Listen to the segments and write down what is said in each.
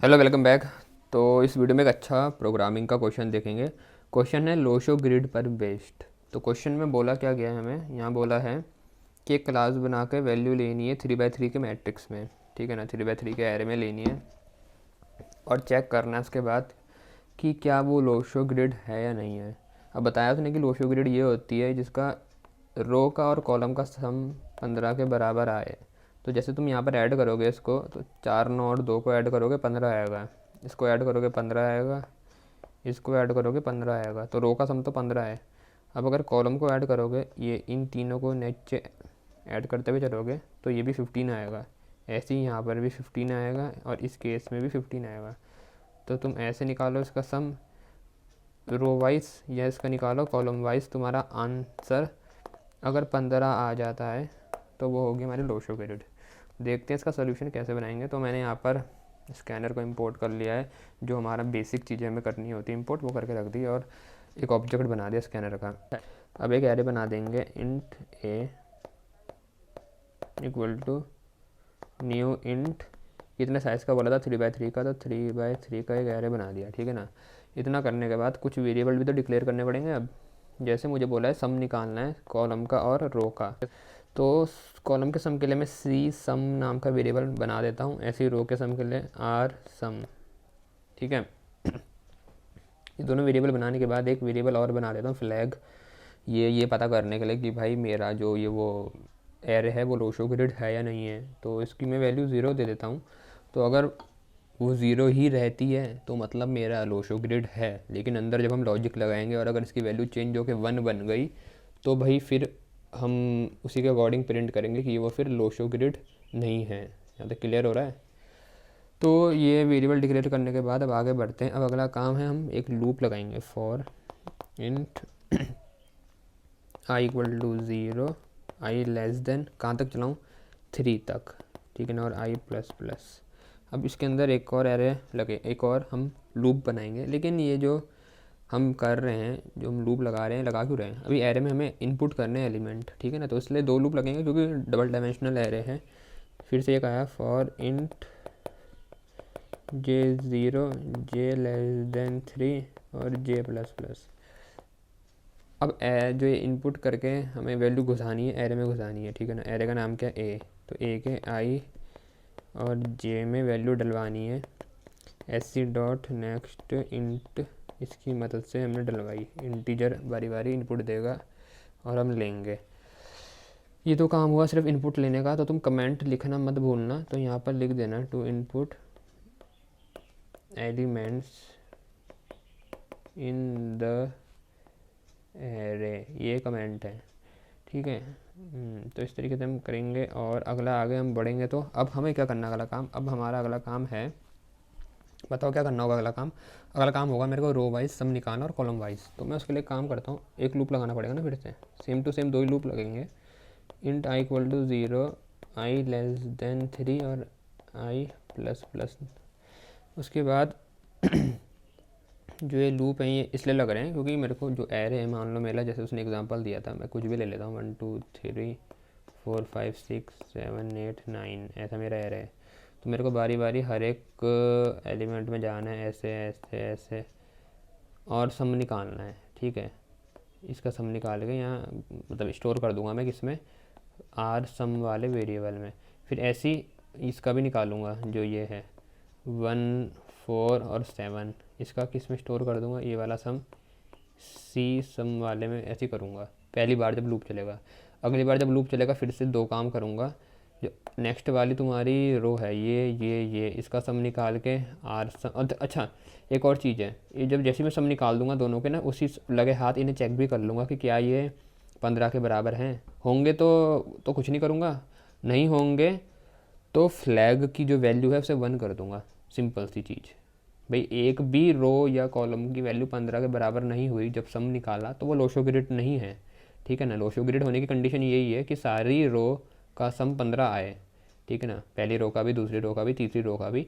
Hello, welcome back. तो इस video में एक अच्छा प्रोग्रामिंग का क्वेश्चन देखेंगे। क्वेश्चन है लोशो ग्रिड पर बेस्ड। तो क्वेश्चन में बोला क्या गया है, हमें यहाँ बोला है कि एक क्लास बना के वैल्यू लेनी है 3x3 के मैट्रिक्स में, ठीक है ना, 3x3 के एरे में लेनी है और चेक करना है उसके बाद कि क्या वो लोशो ग्रिड है या नहीं है। अब बताया उसने कि लोशो ग्रिड ये होती है जिसका रो का और कॉलम का सम 15 के बराबर आए। तो जैसे तुम यहाँ पर ऐड करोगे इसको, तो 4 9 और 2 को ऐड करोगे 15 आएगा, इसको ऐड करोगे 15 आएगा, इसको ऐड करोगे 15 आएगा। तो रो का सम तो 15 है। अब अगर कॉलम को ऐड करोगे, ये इन तीनों को नीचे ऐड करते हुए चलोगे तो ये भी 15 आएगा, ऐसे ही यहाँ पर भी 15 आएगा और इस केस में भी 15 आएगा। तो तुम ऐसे निकालो इसका सम रो वाइज या इसका निकालो कॉलम वाइज, तुम्हारा आंसर अगर 15 आ जाता है तो वो होगी हमारी लोशो ग्रिड। देखते हैं इसका सोल्यूशन कैसे बनाएंगे। तो मैंने यहाँ पर स्कैनर को इंपोर्ट कर लिया है, जो हमारा बेसिक चीज़ें हमें करनी होती है इंपोर्ट, वो करके रख दी और एक ऑब्जेक्ट बना दिया स्कैनर का। अब एक एरे बना देंगे int a equal to new int, कितने साइज़ का बोला था 3x3 का, तो 3x3 का एक एरे बना दिया, ठीक है ना। इतना करने के बाद कुछ वेरिएबल भी तो डिक्लेयर करने पड़ेंगे। अब जैसे मुझे बोला है सम निकालना है कॉलम का और रो का, तो कॉलम के सम के लिए मैं सी सम नाम का वेरिएबल बना देता हूँ, ऐसे ही रो के सम के लिए आर सम, ठीक है। ये दोनों वेरिएबल बनाने के बाद एक वेरिएबल और बना देता हूँ फ्लैग, ये पता करने के लिए कि भाई मेरा जो ये वो एरे है वो लोशो ग्रिड है या नहीं है। तो इसकी मैं वैल्यू 0 दे देता हूँ। तो अगर वो 0 ही रहती है तो मतलब मेरा लोशो ग्रिड है, लेकिन अंदर जब हम लॉजिक लगाएंगे और अगर इसकी वैल्यू चेंज होकर 1 बन गई तो भाई फिर हम उसी के अकॉर्डिंग प्रिंट करेंगे कि वो फिर लोशो ग्रिड नहीं है। यहाँ तक क्लियर हो रहा है। तो ये वेरिएबल डिक्लेयर करने के बाद अब आगे बढ़ते हैं। अब अगला काम है, हम एक लूप लगाएंगे for int I equal to 0, I less than कहाँ तक चलाऊँ 3 तक, ठीक है ना, और आई प्लस प्लस। अब इसके अंदर एक और एरे लगे, एक और हम लूप बनाएंगे। लेकिन ये जो हम कर रहे हैं, जो हम लूप लगा रहे हैं, लगा क्यों रहे हैं, अभी एरे में हमें इनपुट करने हैं एलिमेंट, ठीक है ना, तो इसलिए 2 लूप लगेंगे क्योंकि डबल डायमेंशनल एरे है। फिर से एक आया for int j0 j less than 3 और j प्लस प्लस। अब जो ये इनपुट करके हमें वैल्यू घुसानी है, एरे में घुसानी है, ठीक है ना। एरे का नाम क्या है ए, तो ए के आई और जे में वैल्यू डलवानी है। एस डॉट नेक्स्ट इंट, इसकी मदद से हमने डलवाई, इंटीजर बारी बारी इनपुट देगा और हम लेंगे। ये तो काम हुआ सिर्फ इनपुट लेने का। तो तुम कमेंट लिखना मत भूलना, तो यहाँ पर लिख देना to input elements in the array, ये कमेंट है, ठीक है। तो इस तरीके से हम करेंगे और अगला आगे हम बढ़ेंगे। तो अब हमें क्या करना है अगला काम, अब हमारा अगला काम है, बताओ क्या करना होगा अगला काम। अगला काम होगा मेरे को रो वाइज सम निकालना और कॉलम वाइज। तो मैं उसके लिए काम करता हूँ, एक लूप लगाना पड़ेगा ना, फिर से सेम टू सेम 2 ही लूप लगेंगे। Int I equal to 0, I less than 3 और आई प्लस प्लस। उसके बाद जो ये लूप है ये इसलिए लग रहे हैं क्योंकि मेरे को जो एरे है, मान लो मेरा जैसे उसने एग्जांपल दिया था, मैं कुछ भी ले लेता हूँ 1 2 3 4 5 6 7 8 9, ऐसा मेरा एरे है। तो मेरे को बारी बारी हर एक एलिमेंट में जाना है, ऐसे ऐसे ऐसे, और सम निकालना है, ठीक है। इसका सम निकाल के यहाँ मतलब स्टोर कर दूंगा मैं किस में, आर सम वाले वेरिएबल में। फिर ऐसी इसका भी निकालूंगा, जो ये है 1 4 और 7, इसका किस में स्टोर कर दूंगा, ये वाला सम सी सम वाले में ऐसे करूँगा पहली बार जब लूप चलेगा। अगली बार जब लूप चलेगा फिर से 2 काम करूँगा। जो नेक्स्ट वाली तुम्हारी रो है ये इसका सम निकाल के आर सम। अच्छा, एक और चीज़ है, ये जब जैसे मैं सम निकाल दूंगा दोनों के ना, उसी लगे हाथ इन्हें चेक भी कर लूँगा कि क्या ये 15 के बराबर हैं। होंगे तो कुछ नहीं करूँगा, नहीं होंगे तो फ्लैग की जो वैल्यू है उसे 1 कर दूँगा। सिंपल सी चीज़ भाई, एक भी रो या कॉलम की वैल्यू 15 के बराबर नहीं हुई जब सम निकाला तो वो लोशो ग्रिड नहीं है, ठीक है ना। लोशो ग्रिड होने की कंडीशन यही है कि सारी रो का सम 15 आए, ठीक है ना। पहली रो का भी, दूसरी रो का भी, तीसरी रो का भी,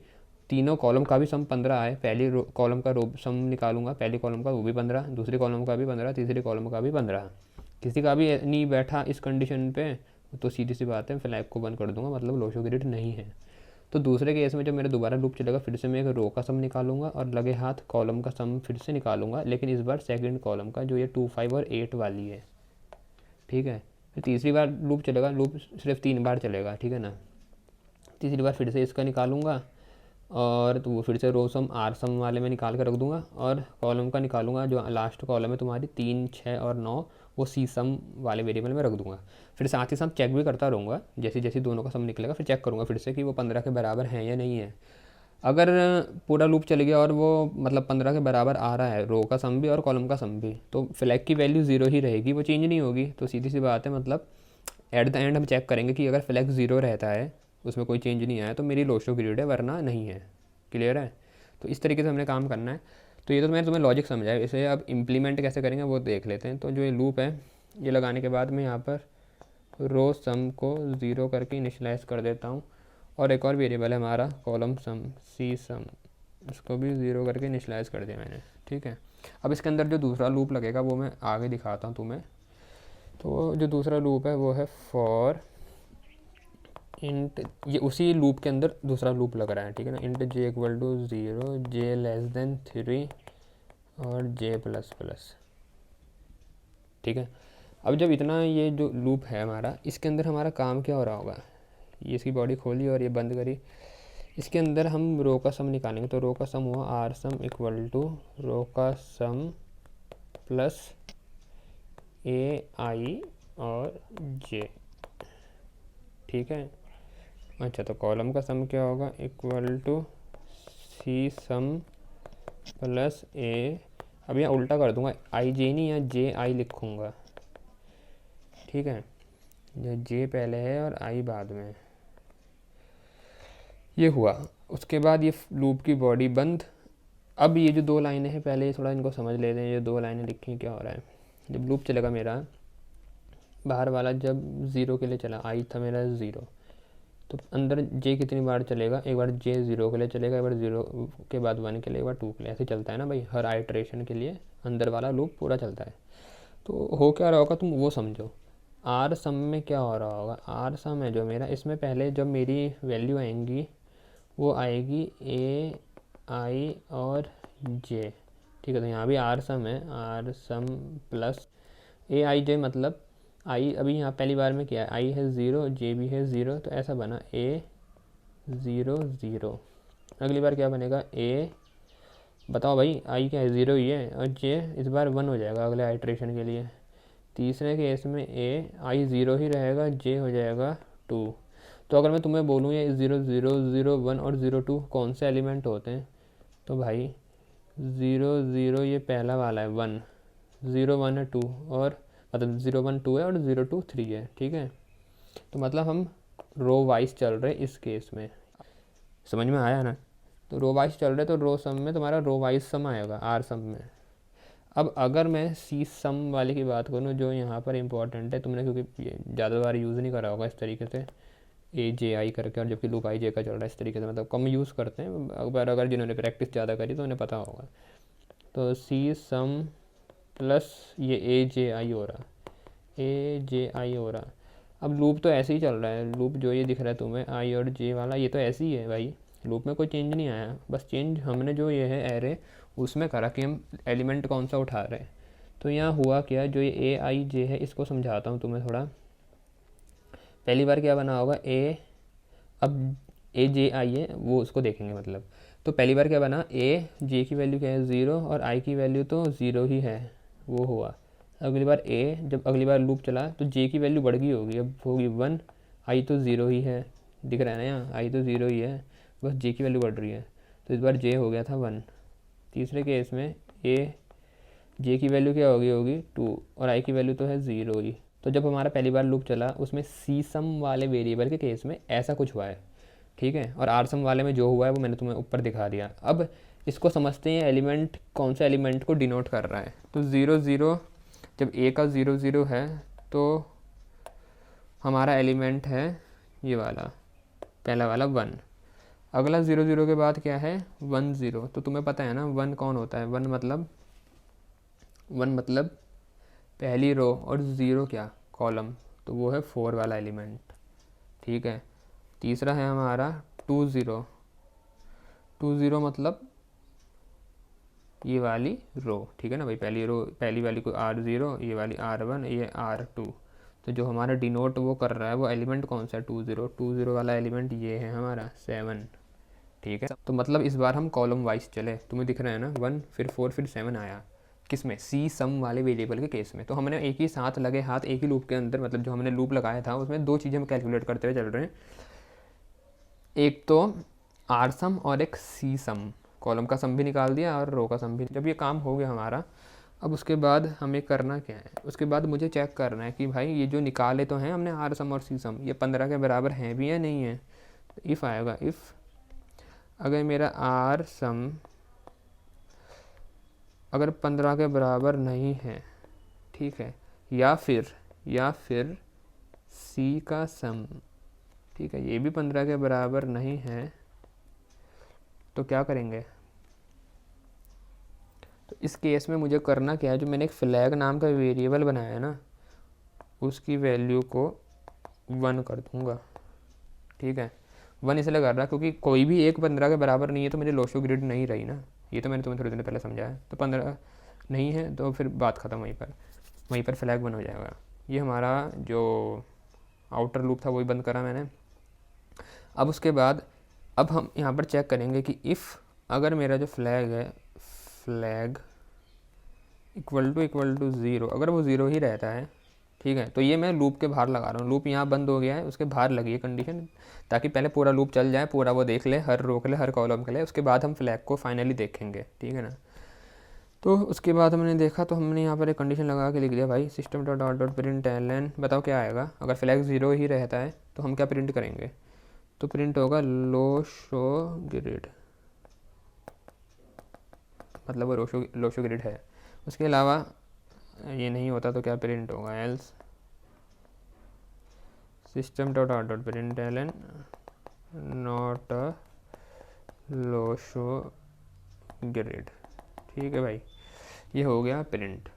तीनों कॉलम का भी सम 15 आए। पहली कॉलम का रो सम निकालूंगा, पहली कॉलम का वो भी 15, दूसरी कॉलम का भी 15, तीसरी कॉलम का भी 15। किसी का भी नहीं बैठा इस कंडीशन पे तो सीधी सी बात है फ्लैग को बंद कर दूंगा, मतलब लोशो ग्रिड नहीं है। तो दूसरे केस में जब मेरा दोबारा लूप चलेगा फिर से मैं एक रो का सम निकालूंगा और लगे हाथ कॉलम का सम फिर से निकालूंगा, लेकिन इस बार सेकंड कॉलम का, जो ये 2, 5 और 8 वाली है। ठीक है, फिर तीसरी बार लूप चलेगा, लूप सिर्फ 3 बार चलेगा, ठीक है ना। तीसरी बार फिर से इसका निकालूंगा और तो वो फिर से रो सम आर सम वाले में निकाल कर रख दूंगा, और कॉलम का निकालूंगा जो लास्ट कॉलम है तुम्हारी 3, 6 और 9, वो सी सम वाले वेरिएबल में रख दूंगा। फिर साथ ही साथ चेक भी करता रहूँगा, जैसे जैसे दोनों का सम निकलेगा फिर चेक करूँगा फिर से कि वो 15 के बराबर है या नहीं है। अगर पूरा लूप चल गया और वो मतलब 15 के बराबर आ रहा है, रो का सम भी और कॉलम का सम भी, तो फ्लैग की वैल्यू 0 ही रहेगी, वो चेंज नहीं होगी। तो सीधी सी बात है, मतलब एट द एंड हम चेक करेंगे कि अगर फ्लैग 0 रहता है, उसमें कोई चेंज नहीं आया, तो मेरी लो शो पीरियड है, वरना नहीं है। क्लियर है? तो इस तरीके से हमने काम करना है। तो ये तो मैंने तुम्हें लॉजिक समझाया, इसे अब इम्प्लीमेंट कैसे करेंगे वो देख लेते हैं। तो जो ये लूप है, ये लगाने के बाद मैं यहाँ पर रो सम को 0 करके इनिशियलाइज कर देता हूँ, और एक और वेरिएबल है हमारा कॉलम सम, सी सम, इसको भी 0 करके इनिशियलाइज कर दिया मैंने। ठीक है, अब इसके अंदर जो दूसरा लूप लगेगा वो मैं आगे दिखाता हूँ तुम्हें। तो जो दूसरा लूप है वो है फॉर इंट, ये उसी लूप के अंदर दूसरा लूप लग रहा है, ठीक है ना। Int j equal to 0, j less than 3 और जे प्लस प्लस। ठीक है, अब जब इतना ये जो लूप है हमारा, इसके अंदर हमारा काम क्या हो रहा होगा, ये इसकी बॉडी खोली और ये बंद करी, इसके अंदर हम रो का सम निकालेंगे। तो रो का सम हुआ आर सम इक्वल टू रो का सम प्लस ए आई और जे। ठीक है, अच्छा, तो कॉलम का सम क्या होगा, equal to C sum plus A, अब यहाँ उल्टा कर दूंगा, आई जे नहीं, या जे आई लिखूँगा। ठीक है, ये जे पहले है और आई बाद में। ये हुआ, उसके बाद ये लूप की बॉडी बंद। अब ये जो 2 लाइनें हैं, पहले थोड़ा इनको समझ लेते हैं। ये 2 लाइनें लिखी, क्या हो रहा है, जब लूप चलेगा मेरा बाहर वाला, जब 0 के लिए चला, आई था मेरा 0, तो अंदर जे कितनी बार चलेगा, एक बार जे 0 के लिए चलेगा, एक बार 0 के बाद 1 के लिए, एक बार 2 के लिए, ऐसे चलता है ना भाई, हर आइट्रेशन के लिए अंदर वाला लूप पूरा चलता है। तो हो क्या रहा होगा तुम वो समझो। आर सम में क्या हो रहा होगा, आर सम है जो मेरा, इसमें पहले जब मेरी वैल्यू आएंगी वो आएगी ए आई और जे। ठीक है, तो यहाँ भी आर सम है, आर सम प्लस ए आई जे, मतलब आई अभी यहाँ पहली बार में क्या है, आई है 0, जे भी है 0, तो ऐसा बना ए 0 0। अगली बार क्या बनेगा, ए, बताओ भाई, आई क्या है, 0 ही है, और जे इस बार 1 हो जाएगा अगले आइट्रेशन के लिए। तीसरे केस में ए आई 0 ही रहेगा, जे हो जाएगा 2। तो अगर मैं तुम्हें बोलूँ ये 0 0 0 1 और 0 2 कौन से एलिमेंट होते हैं, तो भाई 0 0 ये पहला वाला है 1, 0 1 है 2, और मतलब 0 1 2 है और 0 2 3 है। ठीक है, तो मतलब हम रो वाइज चल रहे इस केस में, समझ में आया ना। तो रो वाइज चल रहे, तो रो सम में तुम्हारा रो वाइज सम आएगा आर सम में। अब अगर मैं सी सम वाले की बात करूँ, जो यहाँ पर इम्पोर्टेंट है, तुमने क्योंकि ये ज़्यादा बार यूज़ नहीं करा होगा इस तरीके से ए जे आई करके, और जबकि लूप आई जे का चल रहा है इस तरीके से, मतलब कम यूज़ करते हैं, अगर जिन्होंने प्रैक्टिस ज़्यादा करी तो उन्हें पता होगा। तो सी सम प्लस ये ए जे आई हो रहा, ए जे आई हो रहा। अब लूप तो ऐसे ही चल रहा है, लूप जो ये दिख रहा है तुम्हें आई और जे वाला, ये तो ऐसे ही है भाई, लूप में कोई चेंज नहीं आया, बस चेंज हमने जो ये है एरे उसमें करा कि हम एलिमेंट कौन सा उठा रहे हैं। तो यहाँ हुआ क्या, जो ये ए आई जे है इसको समझाता हूँ तुम्हें थोड़ा। पहली बार क्या बना होगा, ए, अब ए जे आई है वो उसको देखेंगे, मतलब तो पहली बार क्या बना, ए जे की वैल्यू क्या है 0 और आई की वैल्यू तो 0 ही है, वो हुआ। अगली बार ए, जब अगली बार लूप चला तो जे की वैल्यू बढ़ गई होगी, अब होगी 1, आई तो 0 ही है, दिख रहा है ना यहाँ, आई तो 0 ही है, बस जे की वैल्यू बढ़ रही है, तो इस बार जे हो गया था 1। तीसरे केस में ए जे की वैल्यू क्या होगी 2, और आई की वैल्यू तो है 0 ही। तो जब हमारा पहली बार लूप चला उसमें सी सम वाले वेरिएबल के केस में ऐसा कुछ हुआ है, ठीक है, और आर सम वाले में जो हुआ है वो मैंने तुम्हें ऊपर दिखा दिया। अब इसको समझते हैं एलिमेंट कौन सा एलिमेंट को डिनोट कर रहा है। तो 0 0, जब ए का 0 0 है तो हमारा एलिमेंट है ये वाला, पहला वाला 1। अगला 0 0 के बाद क्या है 1 0, तो तुम्हें पता है ना 1 कौन होता है, 1 मतलब पहली रो, और 0 क्या, कॉलम, तो वो है 4 वाला एलिमेंट। ठीक है, तीसरा है हमारा 20 मतलब ये वाली रो, ठीक है ना भाई, पहली वाली को R0, ये वाली R1, ये R2। तो जो हमारा डिनोट वो कर रहा है वो एलिमेंट कौन सा है, 20 वाला एलिमेंट ये है हमारा 7, ठीक है। तो मतलब इस बार हम कॉलम वाइज चले, तुम्हें दिख रहा है ना, 1 फिर 4 फिर 7 आया, किस में, सी सम वाले वेरिएबल के केस में। तो हमने एक ही साथ लगे हाथ एक ही लूप के अंदर, मतलब जो हमने लूप लगाया था उसमें दो चीज़ें हम कैलकुलेट करते हुए चल रहे हैं, एक तो आर सम और एक सी सम, कॉलम का सम भी निकाल दिया और रो का सम भी। जब ये काम हो गया हमारा, अब उसके बाद हमें करना क्या है, उसके बाद मुझे चेक करना है कि भाई ये जो निकाले तो हैं हमने आर सम और सी सम, ये 15 के बराबर हैं भी या नहीं है। तो इफ़ आएगा, इफ़ अगर मेरा आर सम अगर 15 के बराबर नहीं है, ठीक है, या फिर सी का सम, ठीक है, ये भी 15 के बराबर नहीं है, तो क्या करेंगे। तो इस केस में मुझे करना क्या है, जो मैंने एक फ्लैग नाम का वेरिएबल बनाया है ना, उसकी वैल्यू को 1 कर दूंगा, ठीक है। 1 इसलिए कर रहा क्योंकि कोई भी एक 15 के बराबर नहीं है तो मेरी लोशो ग्रिड नहीं रही ना, ये तो मैंने तुम्हें थोड़ी देर पहले समझाया। तो 15 नहीं है तो फिर बात ख़त्म, वहीं पर फ्लैग बन हो जाएगा। ये हमारा जो आउटर लूप था वही बंद करा मैंने। अब उसके बाद अब हम यहाँ पर चेक करेंगे कि इफ़ अगर मेरा जो फ्लैग है, फ्लैग इक्वल टू 0, अगर वो 0 ही रहता है, ठीक है, तो ये मैं लूप के बाहर लगा रहा हूँ, लूप यहाँ बंद हो गया है, उसके बाहर लगी है कंडीशन, ताकि पहले पूरा लूप चल जाए, पूरा वो देख ले, हर रो के लिए, हर कॉलम के लिए, उसके बाद हम फ्लैग को फाइनली देखेंगे, ठीक है ना। तो उसके बाद हमने देखा, तो हमने यहाँ पर एक कंडीशन लगा के लिख दिया भाई, system dot out dot println, बताओ क्या आएगा। अगर फ्लैग 0 ही रहता है तो हम क्या प्रिंट करेंगे, तो प्रिंट होगा लो शो ग्रिड, मतलब वो लोशो ग्रिड है। उसके अलावा ये नहीं होता तो क्या प्रिंट होगा, else system dot out dot println not a Lo Shu grid, ठीक है भाई, ये हो गया प्रिंट।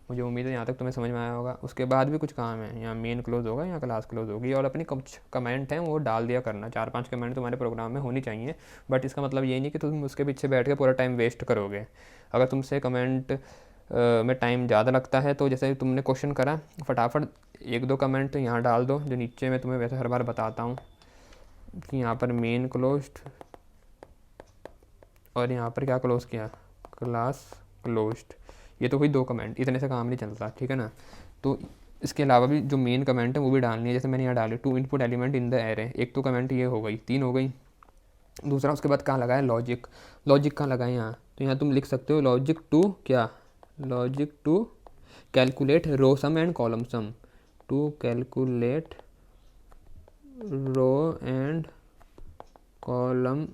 मुझे उम्मीद है यहाँ तक तुम्हें समझ में आया होगा। उसके बाद भी कुछ काम है, यहाँ मेन क्लोज होगा, यहाँ क्लास क्लोज होगी, और अपनी कुछ कमेंट हैं वो डाल दिया करना, 4-5 कमेंट तुम्हारे प्रोग्राम में होनी चाहिए। बट इसका मतलब ये नहीं कि तुम उसके पीछे बैठ के पूरा टाइम वेस्ट करोगे। अगर तुमसे कमेंट में टाइम ज़्यादा लगता है तो जैसे तुमने क्वेश्चन करा, फटाफट 1-2 कमेंट यहाँ डाल दो, जो नीचे मैं तुम्हें वैसे हर बार बताता हूँ कि यहाँ पर मेन क्लोज्ड, और यहाँ पर क्या क्लोज किया, क्लास क्लोज्ड। ये तो कोई 2 कमेंट, इतने से काम नहीं चलता, ठीक है ना। तो इसके अलावा भी जो मेन कमेंट है वो भी डालनी है, जैसे मैंने यहाँ डाले 2 input element in the array, एक तो कमेंट ये हो गई, 3 हो गई। दूसरा उसके बाद कहाँ लगाया, लॉजिक कहाँ लगाए, यहाँ। तो यहाँ तुम लिख सकते हो logic to calculate row sum and column sum, to calculate row and column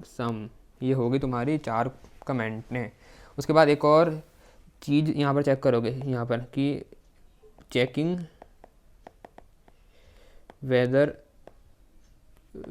sum, ये होगी तुम्हारी 4 कमेंट ने। उसके बाद एक और चीज़ यहाँ पर चेक करोगे, यहाँ पर कि checking whether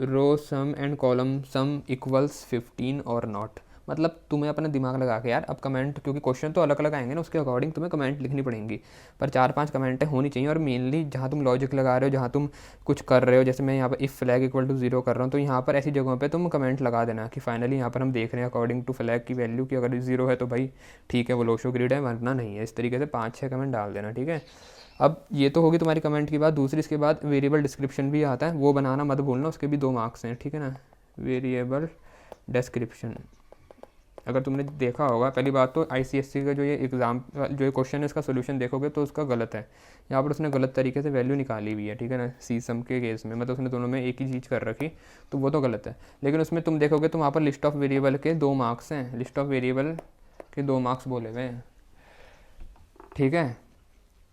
row sum and column sum equals 15 और नॉट। मतलब तुम्हें अपना दिमाग लगा के यार, अब कमेंट, क्योंकि क्वेश्चन तो अलग अलग आएंगे ना, उसके अकॉर्डिंग तुम्हें कमेंट लिखनी पड़ेंगी, पर 4-5 कमेंटें होनी चाहिए। और मेनली जहाँ तुम लॉजिक लगा रहे हो, जहाँ तुम कुछ कर रहे हो, जैसे मैं यहाँ पर इफ़ फ्लैग इक्वल टू 0 कर रहा हूँ, तो यहाँ पर ऐसी जगहों पे तुम कमेंट लगा देना कि फाइनली यहाँ पर हम देख रहे हैं अकॉर्डिंग टू फ्लैग की वैल्यू कि अगर 0 है तो भाई ठीक है वो लोशो ग्रिड है, वरना नहीं है। इस तरीके से 5-6 कमेंट डाल देना, ठीक है। अब ये तो होगी तुम्हारी कमेंट की बात। दूसरी, इसके बाद वेरिएबल डिस्क्रिप्शन भी आता है, वो बनाना मत भूलना, उसके भी 2 मार्क्स हैं, ठीक है ना। वेरिएबल डिस्क्रिप्शन, अगर तुमने देखा होगा, पहली बात तो ICSE का जो ये एग्ज़ाम जो ये क्वेश्चन है इसका सोल्यूशन देखोगे तो उसका गलत है, यहाँ पर उसने गलत तरीके से वैल्यू निकाली हुई है, ठीक है ना। सी सम के केस में मतलब उसने दोनों में एक ही चीज़ कर रखी, तो वो तो गलत है। लेकिन उसमें तुम देखोगे तो वहाँ पर लिस्ट ऑफ वेरिएबल के 2 मार्क्स हैं, लिस्ट ऑफ वेरिएबल के 2 मार्क्स बोले हुए हैं, ठीक है।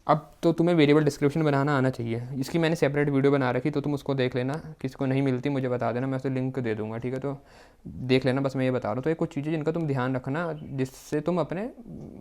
अब तो तुम्हें वेरिएबल डिस्क्रिप्शन बनाना आना चाहिए, इसकी मैंने सेपरेट वीडियो बना रखी, तो तुम उसको देख लेना, किसी को नहीं मिलती मुझे बता देना, मैं उसे लिंक दे दूँगा, ठीक है। तो देख लेना, बस मैं ये बता रहा हूँ। तो ये कुछ चीज़ें जिनका तुम ध्यान रखना, जिससे तुम अपने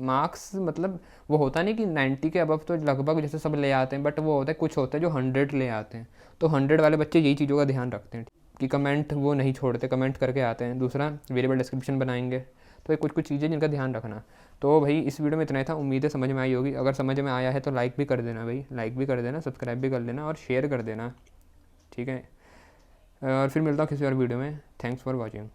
मार्क्स, मतलब वो होता नहीं कि 90 के अबव तो लगभग जैसे सब ले आते हैं, बट वो होता है कुछ होता है जो 100 ले आते हैं, तो 100 वाले बच्चे यही चीज़ों का ध्यान रखते हैं कि कमेंट वो नहीं छोड़ते, कमेंट करके आते हैं। दूसरा, वेरिएबल डिस्क्रिप्शन बनाएंगे, तो ये कुछ चीज़ें जिनका ध्यान रखना। तो भाई इस वीडियो में इतना ही था, उम्मीद है समझ में आई होगी। अगर समझ में आया है तो लाइक भी कर देना भाई, लाइक भी कर देना, सब्सक्राइब भी कर लेना और शेयर कर देना, ठीक है। और फिर मिलता हूँ किसी और वीडियो में। Thanks for watching.